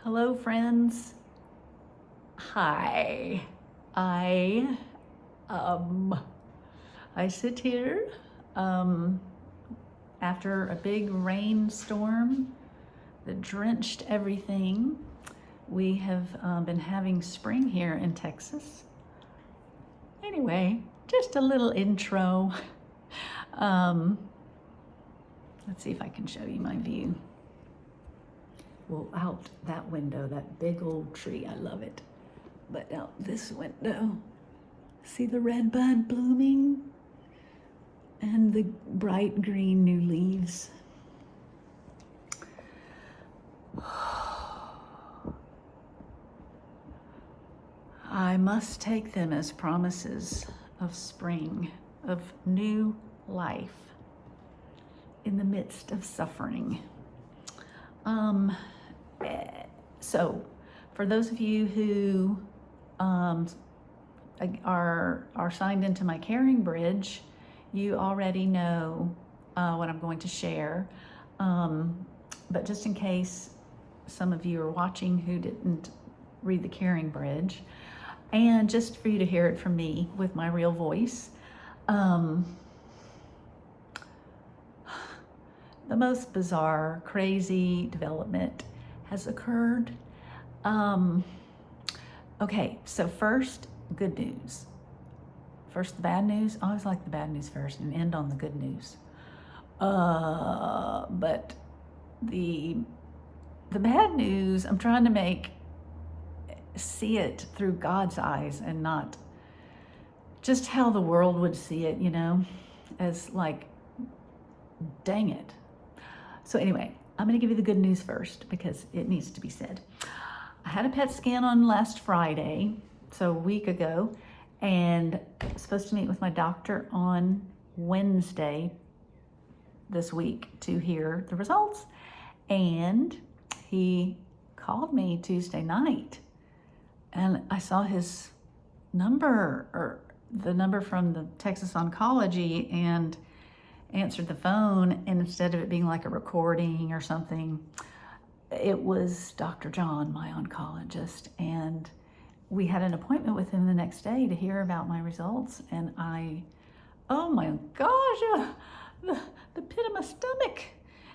Hello, friends. Hi. I I sit here after a big rainstorm that drenched everything. We have been having spring here in Texas. Anyway, just a little intro. Let's see if I can show you my view. Well, out that window, that big old tree, I love it. But out this window, see the red bud blooming? And the bright green new leaves. I must take them as promises of spring, of new life in the midst of suffering. So for those of you who are signed into my caring bridge, you already know what I'm going to share. But just in case some of you are watching who didn't read the caring bridge, and just for you to hear it from me with my real voice, the most bizarre, crazy development has occurred. Okay, so first, good news. First, the bad news. I always like the bad news first and end on the good news. But the bad news, I'm trying to see it through God's eyes and not just how the world would see it, as like, dang it. So anyway, I'm going to give you the good news first because it needs to be said. I had a PET scan on last Friday, so a week ago, and I'm supposed to meet with my doctor on Wednesday this week to hear the results. And he called me Tuesday night, and I saw his number, or the number from the Texas Oncology, and answered the phone, and instead of it being like a recording or something, it was Dr. John, my oncologist, and we had an appointment with him the next day to hear about my results. And oh my gosh, the pit of my stomach.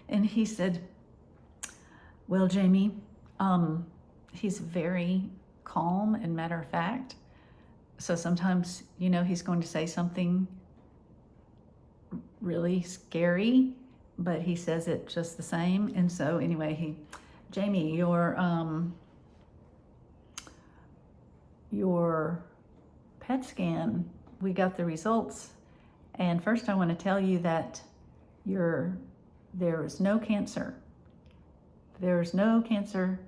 And he said, well, Jamie, he's very calm and matter of fact. So sometimes, he's going to say something really scary, but he says it just the same. And so anyway, Jamie, your PET scan, we got the results. And first I want to tell you that there is no cancer. There is no cancer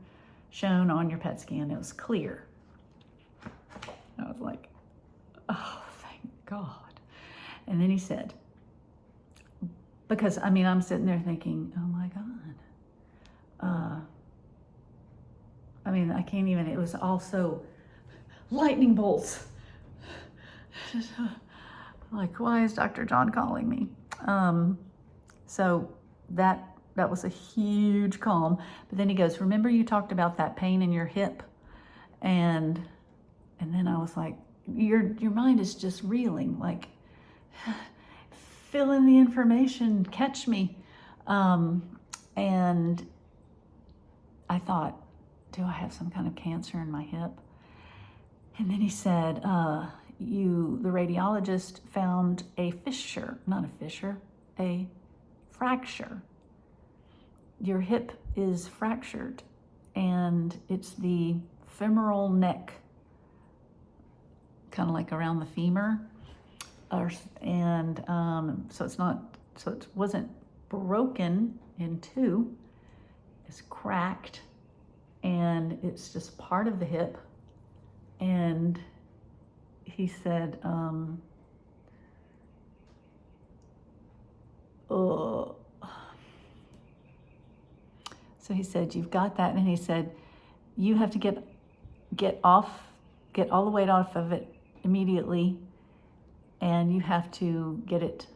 shown on your PET scan. It was clear. I was like, oh, thank God. And then he said, because I'm sitting there thinking, oh my God. I can't even, it was also lightning bolts. Like, why is Dr. John calling me? So that was a huge calm. But then he goes, remember you talked about that pain in your hip? And then I was like, your mind is just reeling, like, fill in the information, catch me. And I thought, do I have some kind of cancer in my hip? And then he said, the radiologist found a fracture. Your hip is fractured, and it's the femoral neck, kind of like around the femur. So it wasn't broken in two, it's cracked, and it's just part of the hip. And he said, so he said, you've got that. And he said, you have to get all the weight off of it immediately, and you have to get it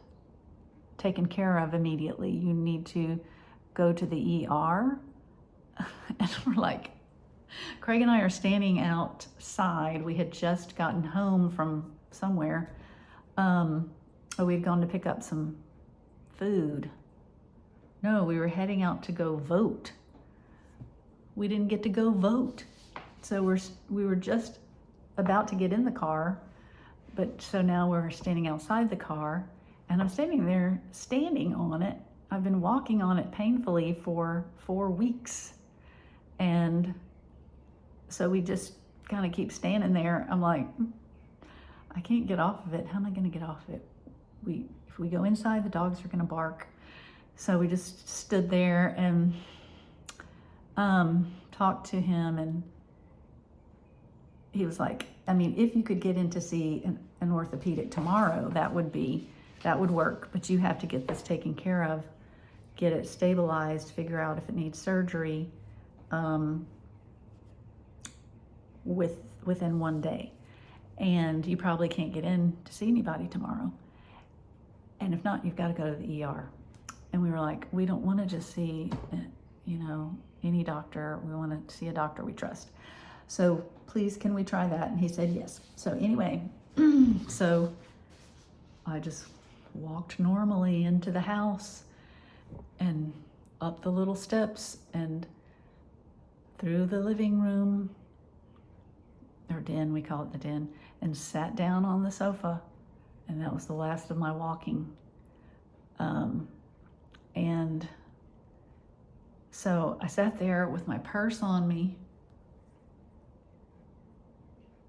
taken care of immediately. You need to go to the ER. And we're like, Craig and I are standing outside. We had just gotten home from somewhere. We'd gone to pick up some food. No, we were heading out to go vote. We didn't get to go vote. So we were just about to get in the car, but so now we're standing outside the car, and I'm standing on it. I've been walking on it painfully for 4 weeks. And so we just kind of keep standing there. I'm like, I can't get off of it. How am I going to get off of it? If we go inside, the dogs are going to bark. So we just stood there and talked to him, and he was like, I mean, if you could get in to see an orthopedic tomorrow, that would work, but you have to get this taken care of, get it stabilized, figure out if it needs surgery within 1 day. And you probably can't get in to see anybody tomorrow. And if not, you've got to go to the ER. And we were like, we don't want to just see, any doctor. We want to see a doctor we trust. So please, can we try that? And he said yes. So anyway, so I just walked normally into the house and up the little steps and through the living room, or den, we call it the den, and sat down on the sofa. And that was the last of my walking. And so I sat there with my purse on me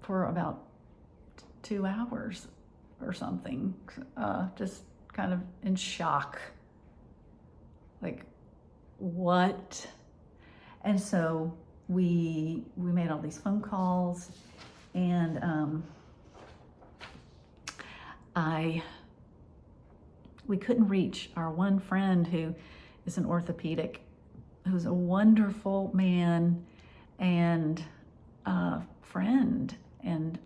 for about 2 hours or something, just kind of in shock. Like, what? And so we made all these phone calls, and we couldn't reach our one friend who is an orthopedic, who's a wonderful man and friend and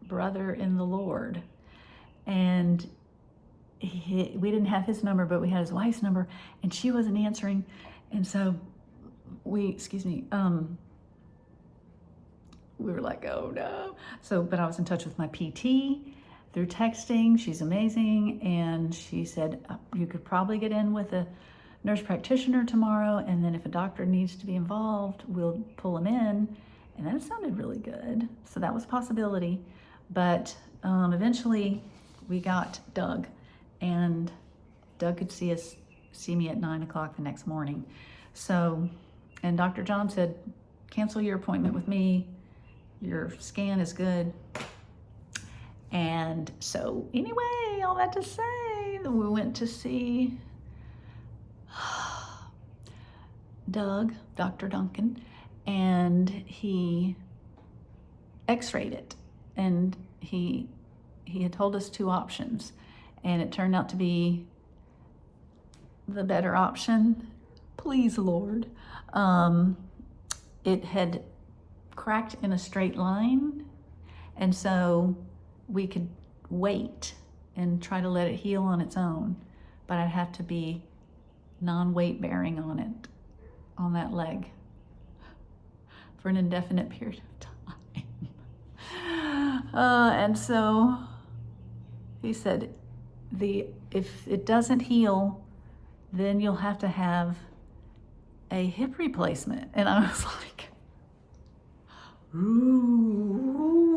brother in the Lord. And we didn't have his number, but we had his wife's number, and she wasn't answering. And so we were like, oh no. But I was in touch with my PT through texting. She's amazing. And she said, you could probably get in with a nurse practitioner tomorrow. And then if a doctor needs to be involved, we'll pull him in. And that sounded really good. So that was a possibility. But eventually we got Doug, and Doug could see me at 9 o'clock the next morning. So, and Dr. John said, cancel your appointment with me. Your scan is good. And so anyway, all that to say, we went to see Doug, Dr. Duncan, and he x-rayed it. And he had told us 2 options, and it turned out to be the better option. Please, Lord. It had cracked in a straight line, and so we could wait and try to let it heal on its own, but I'd have to be non-weight bearing on that leg for an indefinite period of time. And so he said, if it doesn't heal, then you'll have to have a hip replacement. And I was like, ooh,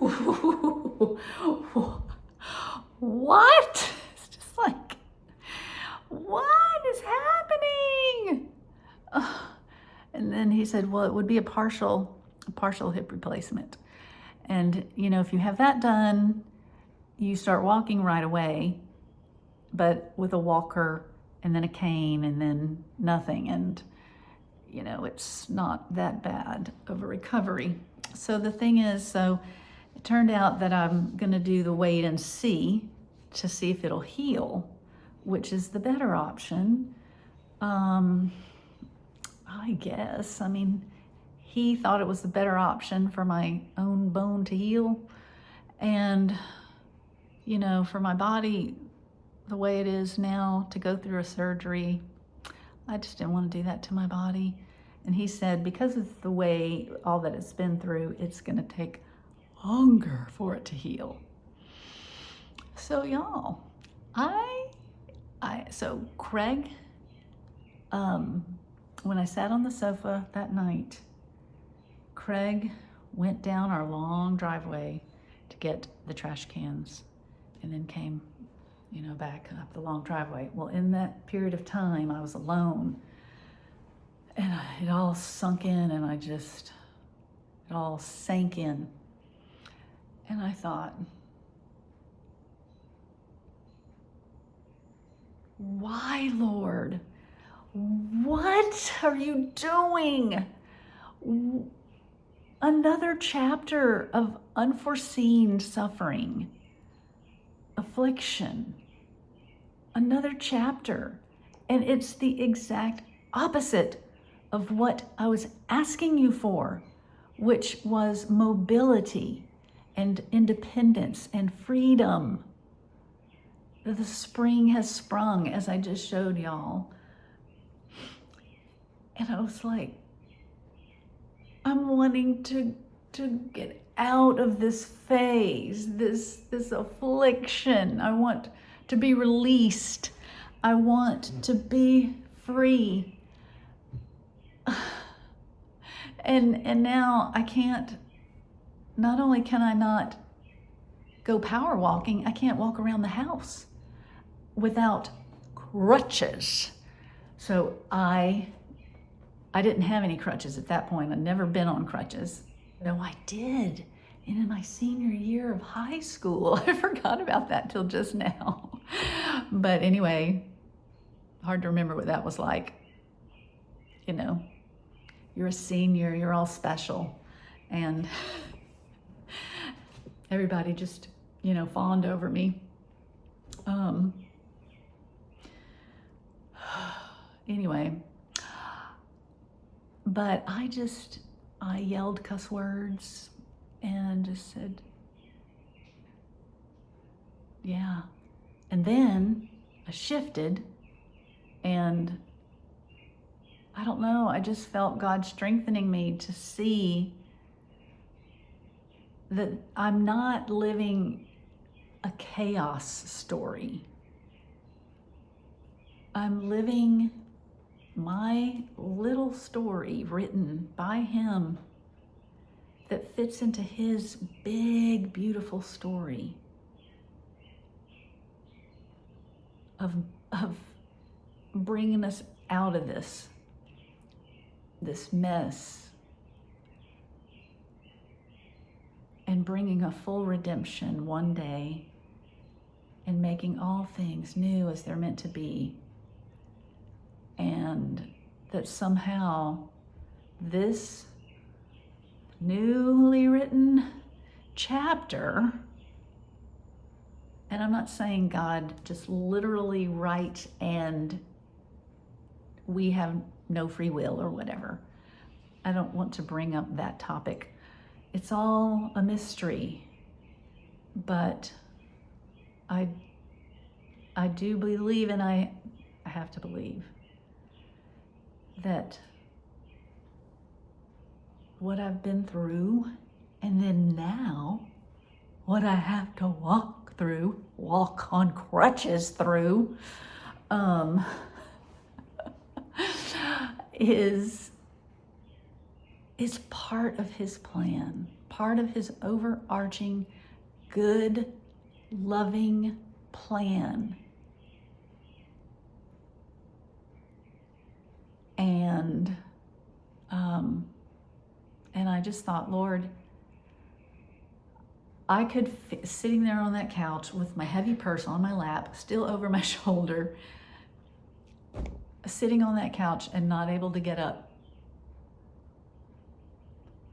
what? It's just like, what is happening? And then he said, well, it would be a partial hip replacement. And, if you have that done, you start walking right away, but with a walker and then a cane and then nothing. And, it's not that bad of a recovery. So the thing is, it turned out that I'm going to do the wait and see to see if it'll heal, which is the better option. I guess. I mean, he thought it was the better option for my own bone to heal. And, for my body, the way it is now, to go through a surgery I just didn't want to do that to my body. And he said, because of the way all that it's been through, it's going to take longer for it to heal. So y'all, so Craig, when I sat on the sofa that night, Craig went down our long driveway to get the trash cans and then came, back up the long driveway. Well, in that period of time, I was alone and it all sunk in and it all sank in. And I thought, why, Lord? What are you doing? Another chapter of unforeseen suffering, affliction, another chapter. And it's the exact opposite of what I was asking you for, which was mobility and independence and freedom. The spring has sprung, as I just showed y'all. And I was like, I'm wanting to get out of this phase, this affliction. I want to be released. I want to be free. And now I can't, not only can I not go power walking, I can't walk around the house without crutches. So I didn't have any crutches at that point. I'd never been on crutches. No, I did. And in my senior year of high school, I forgot about that till just now. But anyway, hard to remember what that was like. You're a senior, you're all special. And everybody just, fawned over me. Anyway, but I yelled cuss words and just said, yeah. And then I shifted and I don't know, I just felt God strengthening me to see that I'm not living a chaos story. I'm living my little story written by Him that fits into His big, beautiful story of bringing us out of this mess and bringing a full redemption one day and making all things new as they're meant to be. And that somehow this newly written chapter, and I'm not saying God just literally write and we have no free will or whatever. I don't want to bring up that topic. It's all a mystery, but I do believe, and I have to believe, that what I've been through, and then now what I have to walk on crutches through, is part of His plan, part of His overarching, good, loving plan. And I just thought, Lord, I could, sitting there on that couch with my heavy purse on my lap, still over my shoulder, sitting on that couch and not able to get up.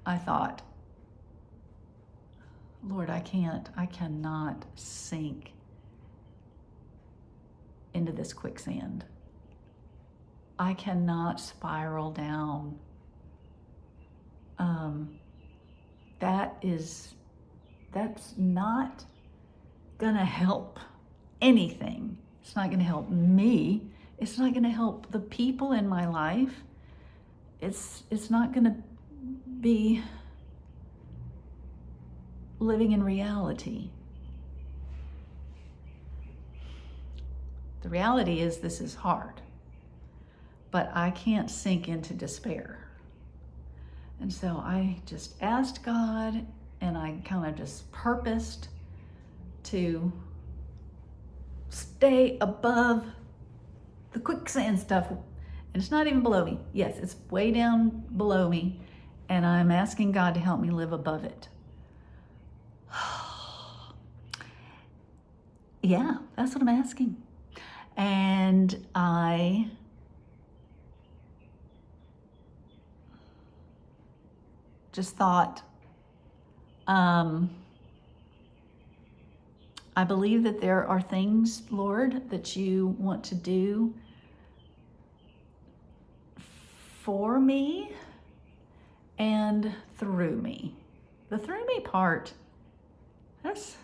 I thought, Lord, I cannot sink into this quicksand. I cannot spiral down. That's not gonna help anything. It's not gonna help me. It's not going to help the people in my life. It's not going to be living in reality. The reality is this is hard, but I can't sink into despair. And so I just asked God, and I kind of just purposed to stay above the quicksand stuff. And it's not even below me. Yes, it's way down below me, and I'm asking God to help me live above it. Yeah, that's what I'm asking. And I just thought, I believe that there are things, Lord, that you want to do for me and through me. The through me part, that's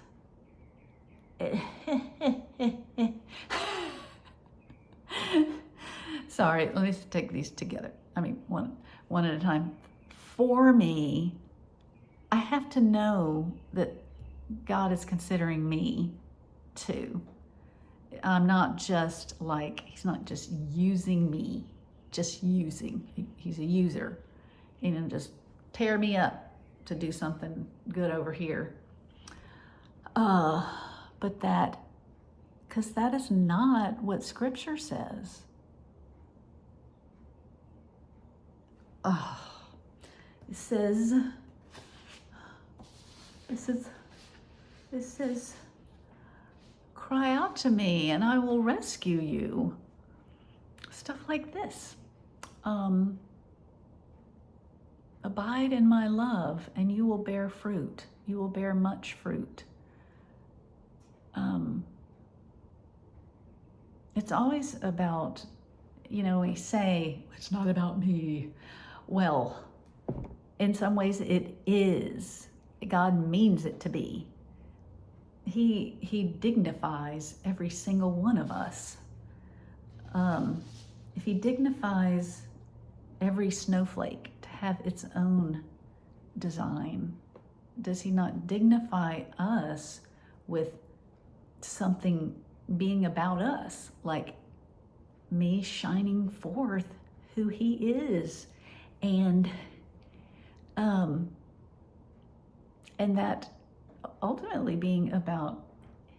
sorry, let me take these together. I mean, one at a time. For me, I have to know that God is considering me too. I'm not just like, he's not just using me, just using. He's a user. He didn't just tear me up to do something good over here. But that, because that is not what Scripture says. It says, cry out to me and I will rescue you. Stuff like this. Abide in my love and you will bear fruit. You will bear much fruit. It's always about, we say, it's not about me. Well, in some ways it is. God means it to be. He dignifies every single one of us. If he dignifies every snowflake to have its own design, does he not dignify us with something being about us, like me shining forth who he is, and that ultimately being about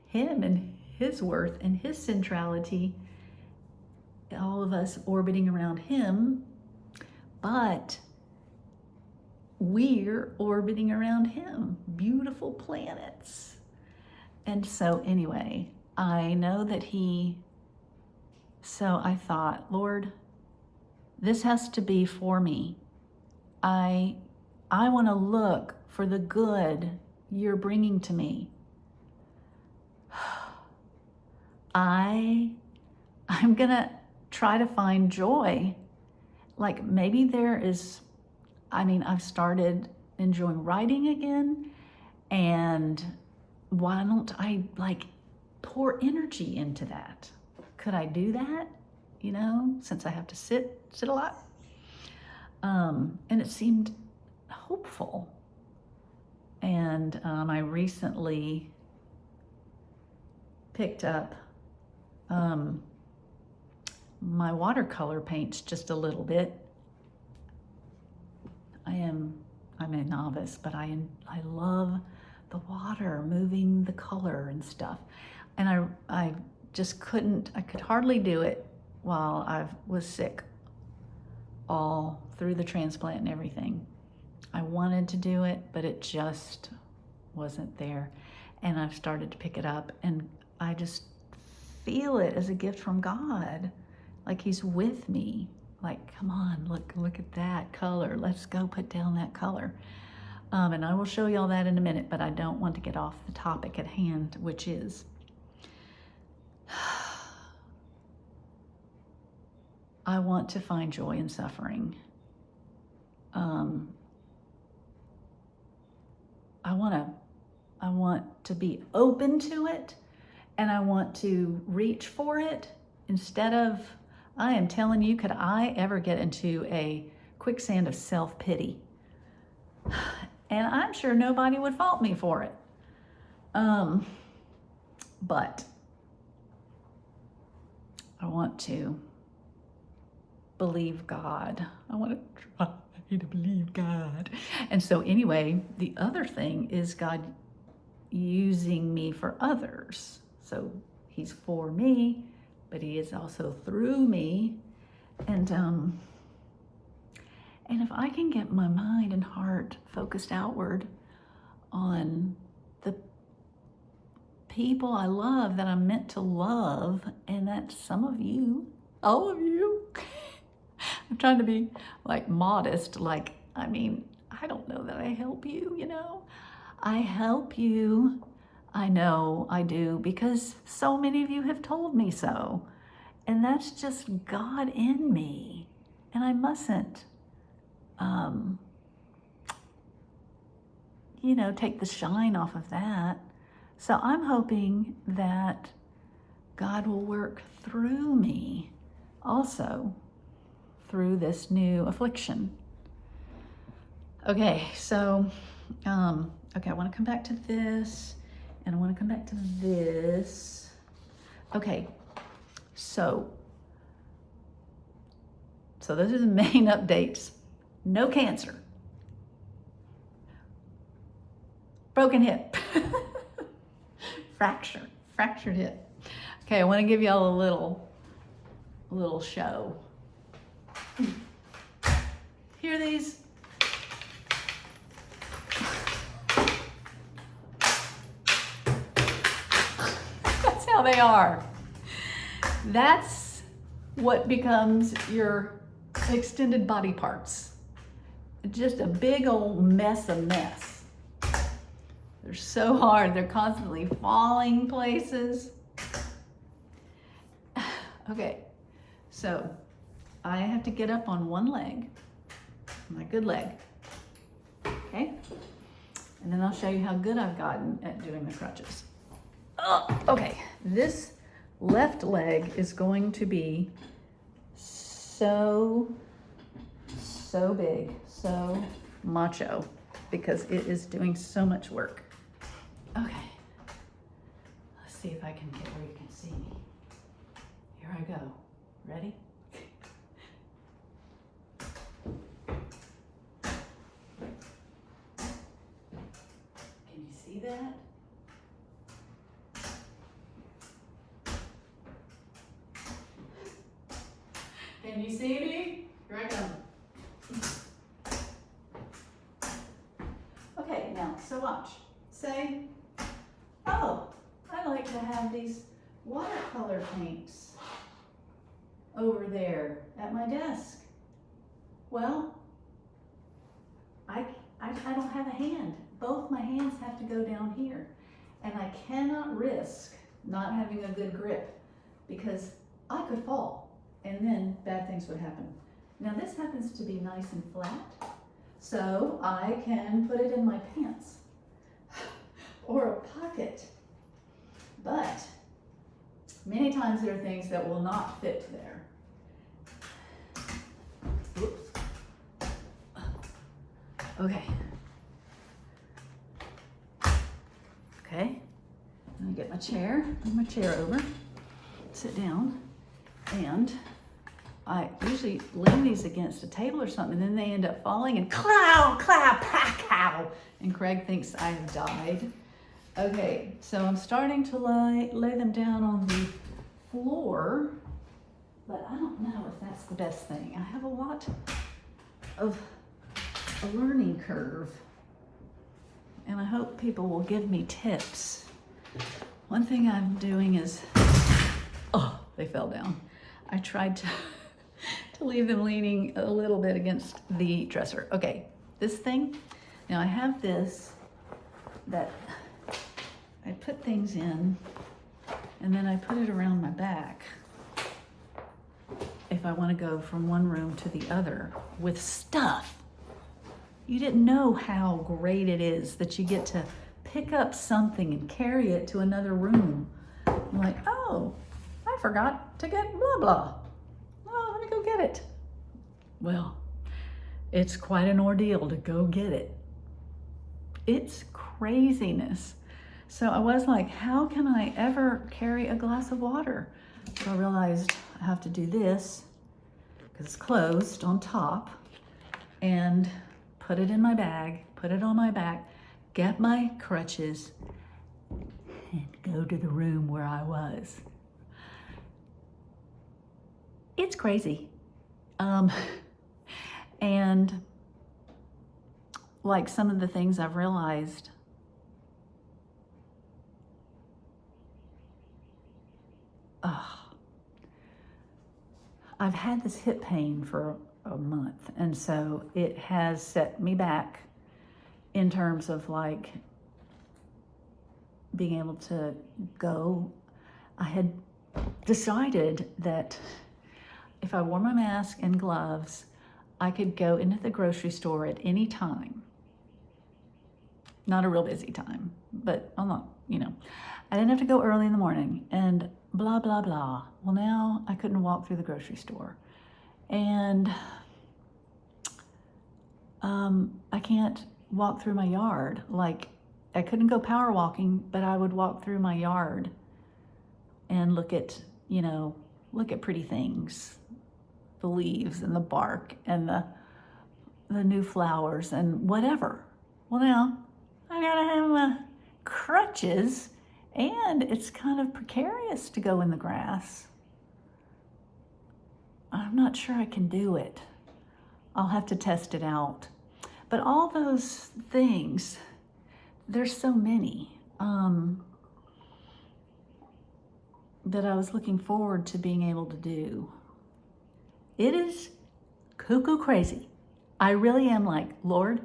him and his worth and his centrality, all of us orbiting around him, but we're orbiting around him, beautiful planets. And so anyway, I know that so I thought, Lord, this has to be for me. I want to look for the good you're bringing to me. I'm gonna try to find joy. Like maybe there is, I've started enjoying writing again, and why don't I pour energy into that? Could I do that? Since I have to sit a lot. And it seemed hopeful. And I recently picked up my watercolor paints just a little bit. I'm a novice, but I love the water moving the color and stuff. And I just I could hardly do it while I was sick all through the transplant and everything. I wanted to do it, but it just wasn't there. And I've started to pick it up, and I just feel it as a gift from God. Like he's with me. Like, come on, look at that color. Let's go put down that color. And I will show you all that in a minute, but I don't want to get off the topic at hand, which is I want to find joy in suffering. I want to be open to it, and I want to reach for it instead of I am telling you, could I ever get into a quicksand of self-pity? And I'm sure nobody would fault me for it. But I want to believe God. I want to try to believe God. And so anyway, the other thing is God using me for others. So he's for me, but he is also through me. And if I can get my mind and heart focused outward on the people I love that I'm meant to love, and that's some of you, all of you. I'm trying to be like modest, like, I mean, I don't know that I help you, you know. I help you, I know I do, because so many of you have told me so. And that's just God in me. And I mustn't, you know, take the shine off of that. So I'm hoping that God will work through me also through this new affliction. Okay, so, okay, I want to come back to this, and I want to come back to this. Okay, so those are the main updates. No cancer. Broken hip. Fractured hip. Okay, I want to give y'all a little show. Hear these? That's how they are. That's what becomes your extended body parts. Just a big old mess of mess. They're so hard. They're constantly falling places. Okay, so I have to get up on one leg, my good leg, okay? And then I'll show you how good I've gotten at doing the crutches. Oh, okay, this left leg is going to be so big, so macho, because it is doing so much work. Okay, let's see if I can get where you can see me. Here I go. Ready? Can you see that? Can you see me? Here I come. Okay, now, so watch. Say, oh, I like to have these watercolor paints over there at my desk. Well, I don't have a hand. Both my hands have to go down here. And I cannot risk not having a good grip, because I could fall and then bad things would happen. Now this happens to be nice and flat, so I can put it in my pants or a pocket. But many times there are things that will not fit there. Oops. Okay. Okay. Let me get my chair. Move my chair over. Sit down. And I usually lean these against a table or something, and then they end up falling and clow, pow. And Craig thinks I have died. Okay, so I'm starting to lay them down on the floor, but I don't know if that's the best thing. I have a lot of a learning curve, and I hope people will give me tips. One thing I'm doing is, oh, they fell down. I tried to leave them leaning a little bit against the dresser. Okay, this thing, now I have this that I put things in, and then I put it around my back if I want to go from one room to the other with stuff. You didn't know how great it is that you get to pick up something and carry it to another room. I'm like, oh, I forgot to get blah blah. Well, it's quite an ordeal to go get it. It's craziness. So I was like, how can I ever carry a glass of water? So I realized I have to do this because it's closed on top, and put it in my bag, put it on my back, get my crutches, and go to the room where I was. It's crazy. And like some of the things I've realized, I've had this hip pain for a month, and so it has set me back in terms of like being able to go. I had decided that if I wore my mask and gloves, I could go into the grocery store at any time. Not a real busy time, but I'm not, I didn't have to go early in the morning and blah, blah, blah. Well, now I couldn't walk through the grocery store. And I can't walk through my yard. Like, I couldn't go power walking, but I would walk through my yard and look at pretty things, the leaves and the bark and the new flowers and whatever. Well, now I gotta have my crutches, and it's kind of precarious to go in the grass. I'm not sure I can do it. I'll have to test it out. But all those things, there's so many that I was looking forward to being able to do. It is cuckoo crazy. I really am like, Lord,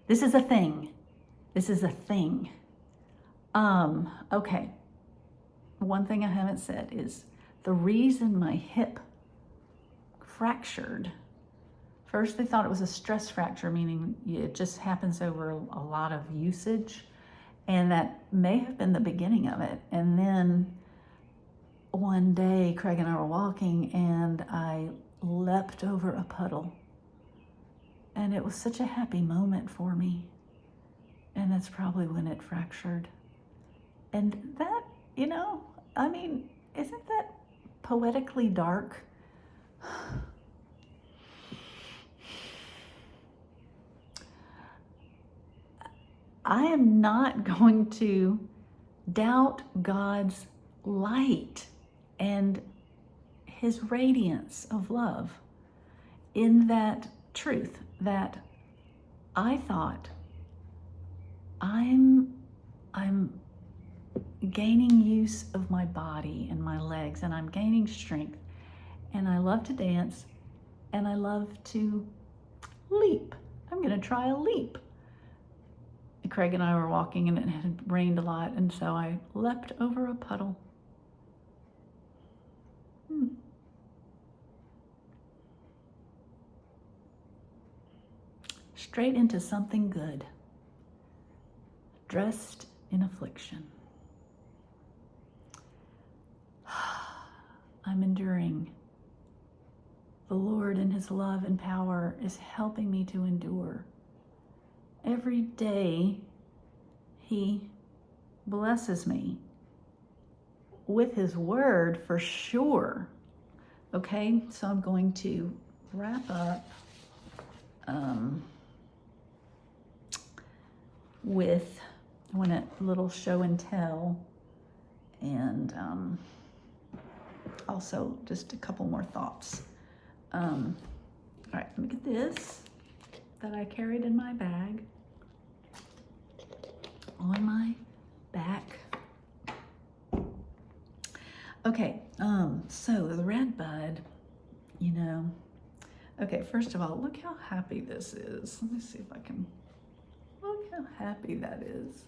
this is a thing. This is a thing. Okay. One thing I haven't said is the reason my hip fractured. First, they thought it was a stress fracture, meaning it just happens over a lot of usage. And that may have been the beginning of it. And then one day, Craig and I were walking, and I leapt over a puddle. And it was such a happy moment for me. And that's probably when it fractured. And that, isn't that poetically dark? I am not going to doubt God's light and his radiance of love in that truth that I thought I'm gaining use of my body and my legs, and I'm gaining strength, and I love to dance, and I love to leap. I'm gonna try a leap. And Craig and I were walking, and it had rained a lot, and so I leapt over a puddle. Straight into something good, dressed in affliction. I'm enduring. The Lord in his love and power is helping me to endure. Every day he blesses me with his word for sure. Okay, so I'm going to wrap up with a little show and tell, and also just a couple more thoughts. All right, let me get this that I carried in my bag on my back. Okay, so the red bud, okay, first of all, look how happy this is. Let me see if I can, look how happy that is.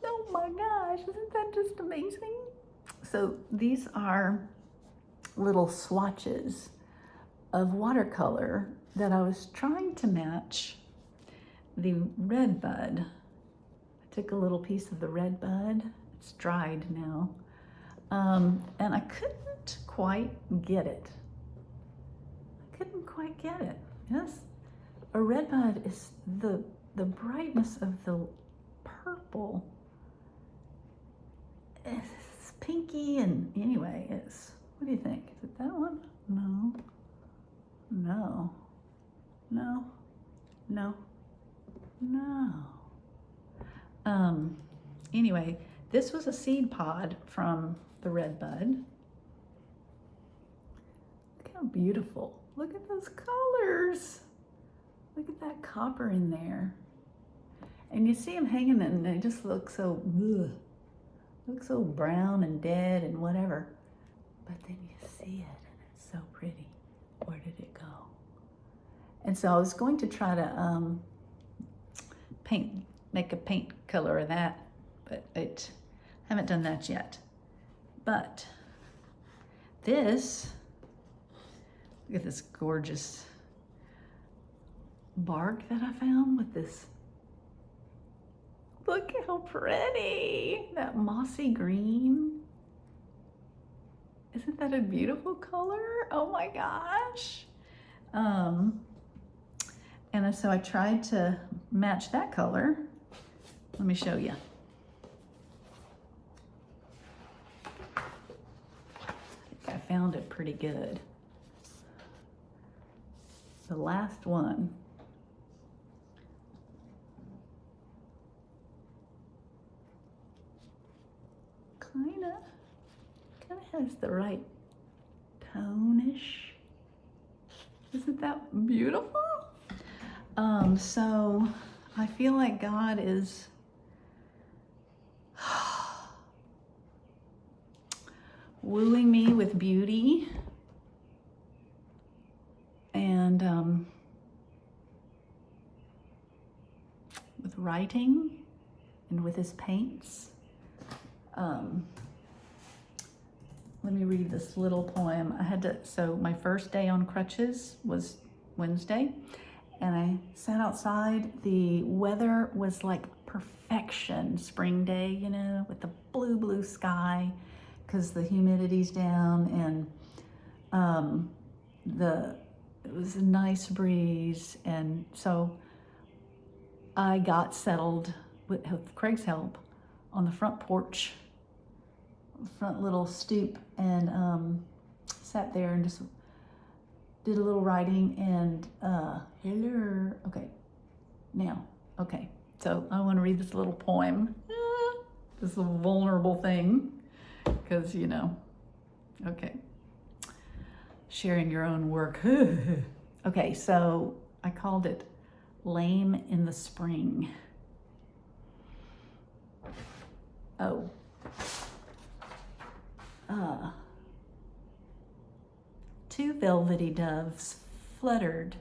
Oh my gosh, isn't that just amazing? So these are little swatches of watercolor that I was trying to match the red bud. I took a little piece of the red bud. It's dried now. And I couldn't couldn't quite get it. I couldn't quite get it. Yes, a red bud is the brightness of the purple. It's pinky, and anyway, what do you think? Is it that one? No. No. No. No. No. Anyway, this was a seed pod from the red bud. Look how beautiful. Look at those colors. Look at that copper in there. And you see them hanging and they just look so, ugh, look so brown and dead and whatever. But then you see it and it's so pretty. Where did it go? And so I was going to try to make a paint color of that, but I haven't done that yet. But this, look at this gorgeous bark that I found with this. Look how pretty, that mossy green. Isn't that a beautiful color? Oh my gosh. And so I tried to match that color. Let me show you. I think I found it pretty good. The last one. Kinda has the right tone-ish. Isn't that beautiful? So I feel like God is wooing me with beauty and with writing and with his paints. Let me read this little poem. So my first day on crutches was Wednesday, and I sat outside. The weather was like perfection, spring day, you know, with the blue sky, because the humidity's down, and it was a nice breeze. And so I got settled with Craig's help on the front porch, front little stoop, and sat there and just did a little writing and hello. Okay, so I want to read this little poem. This is a vulnerable thing because, you know, okay, sharing your own work. Okay, so I called it Lame in the Spring. Oh. Two velvety doves fluttered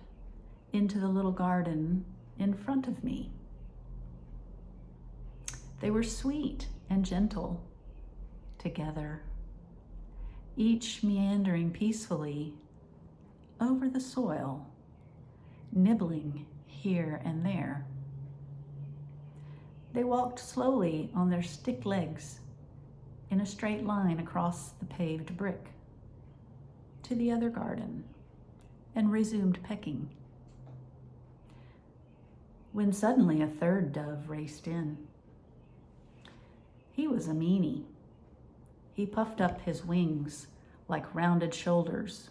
into the little garden in front of me. They were sweet and gentle together, each meandering peacefully over the soil, nibbling here and there. They walked slowly on their stick legs in a straight line across the paved brick to the other garden and resumed pecking, when suddenly a third dove raced in. He was a meanie. He puffed up his wings like rounded shoulders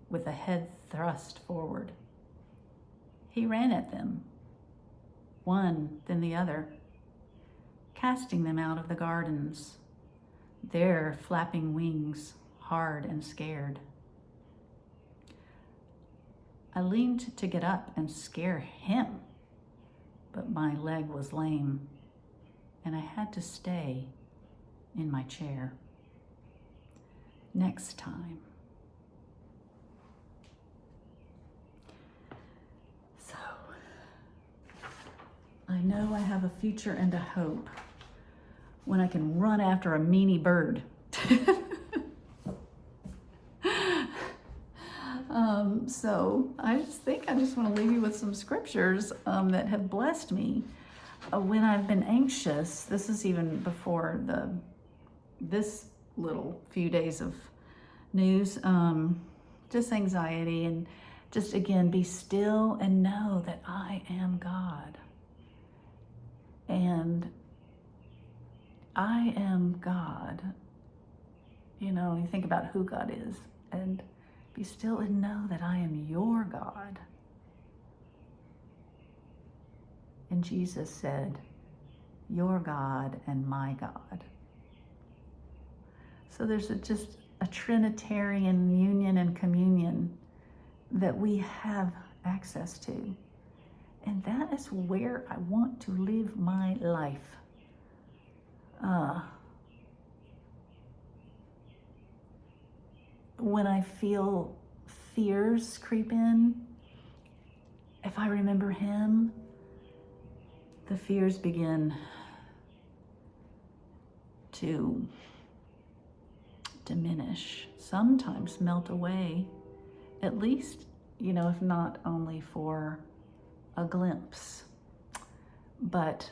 with a head thrust forward. He ran at them, one then the other, casting them out of the gardens, their flapping wings hard and scared. I leaned to get up and scare him, but my leg was lame, and I had to stay in my chair. Next time. So, I know I have a future and a hope when I can run after a meanie bird. So I just want to leave you with some scriptures that have blessed me when I've been anxious. This is even before this little few days of news, just anxiety, and just again, be still and know that I am God. And I am God. You know, you think about who God is, and be still and know that I am your God. And Jesus said, your God and my God. So there's just a Trinitarian union and communion that we have access to. And that is where I want to live my life. When I feel fears creep in, if I remember him, the fears begin to diminish, sometimes melt away, at least, if not only for a glimpse, but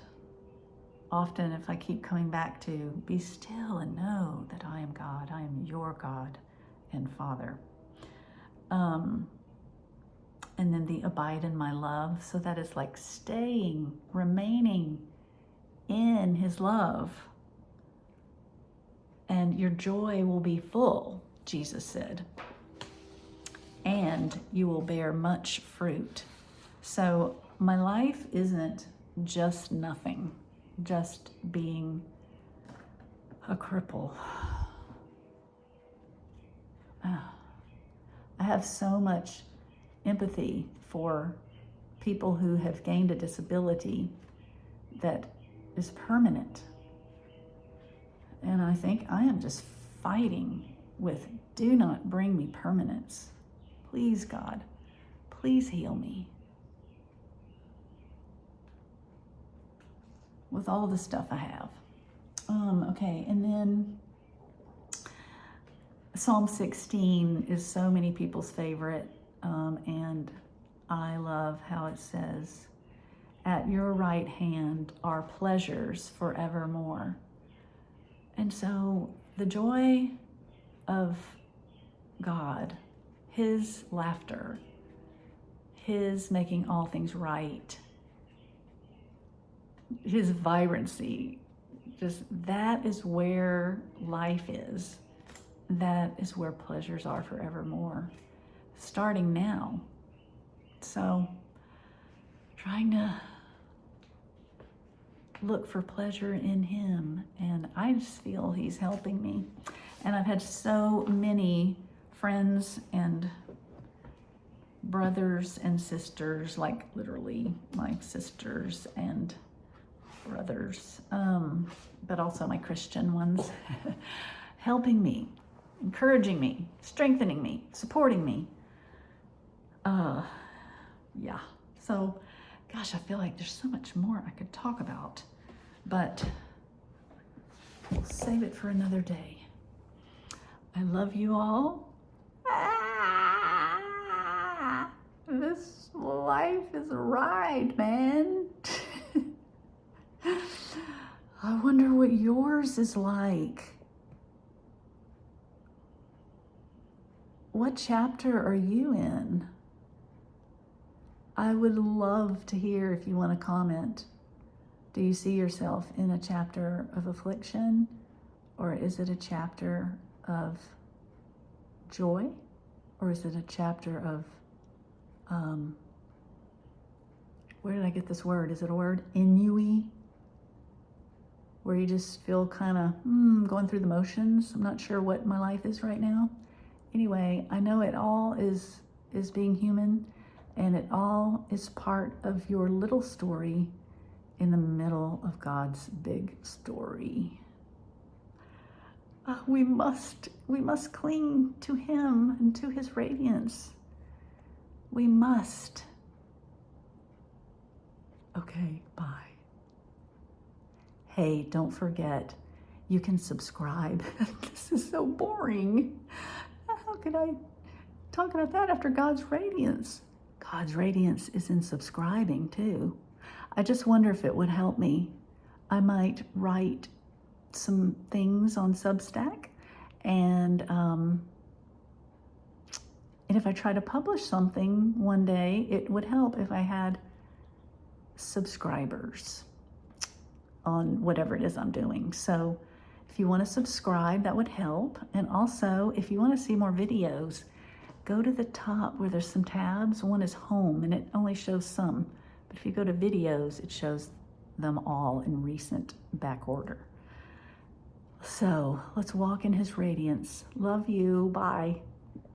often if I keep coming back to be still and know that I am God, I am your God and Father. And then the abide in my love. So that is like staying, remaining in his love. And your joy will be full, Jesus said. And you will bear much fruit. So my life isn't just nothing, just being a cripple. I have so much empathy for people who have gained a disability that is permanent. And I think I am just fighting with, do not bring me permanence. Please, God, please heal me. With all the stuff I have. Okay, and then Psalm 16 is so many people's favorite, and I love how it says, at your right hand are pleasures forevermore. And so the joy of God, his laughter, his making all things right, his vibrancy, just that is where life is. That is where pleasures are forevermore, starting now. So trying to look for pleasure in him, and I just feel he's helping me. And I've had so many friends and brothers and sisters, like literally my sisters and brothers, but also my Christian ones, helping me, encouraging me, strengthening me, supporting me. Yeah. So, gosh, I feel like there's so much more I could talk about, but we'll save it for another day. I love you all. This life is a ride, man. I wonder what yours is like. What chapter are you in? I would love to hear if you want to comment. Do you see yourself in a chapter of affliction, or is it a chapter of joy, or is it a chapter of, where did I get this word? Is it a word? Ennui? Where you just feel kind of going through the motions. I'm not sure what my life is right now. Anyway, I know it all is being human, and it all is part of your little story in the middle of God's big story. We must cling to him and to his radiance. We must. Okay, bye. Hey, don't forget, you can subscribe. This is so boring. How could I talk about that after God's radiance? God's radiance is in subscribing too. I just wonder if it would help me. I might write some things on Substack and And if I try to publish something one day, it would help if I had subscribers on whatever it is I'm doing. So if you want to subscribe, that would help. And also, if you want to see more videos, go to the top where there's some tabs. One is home, and it only shows some. But if you go to videos, it shows them all in recent back order. So let's walk in his radiance. Love you. Bye.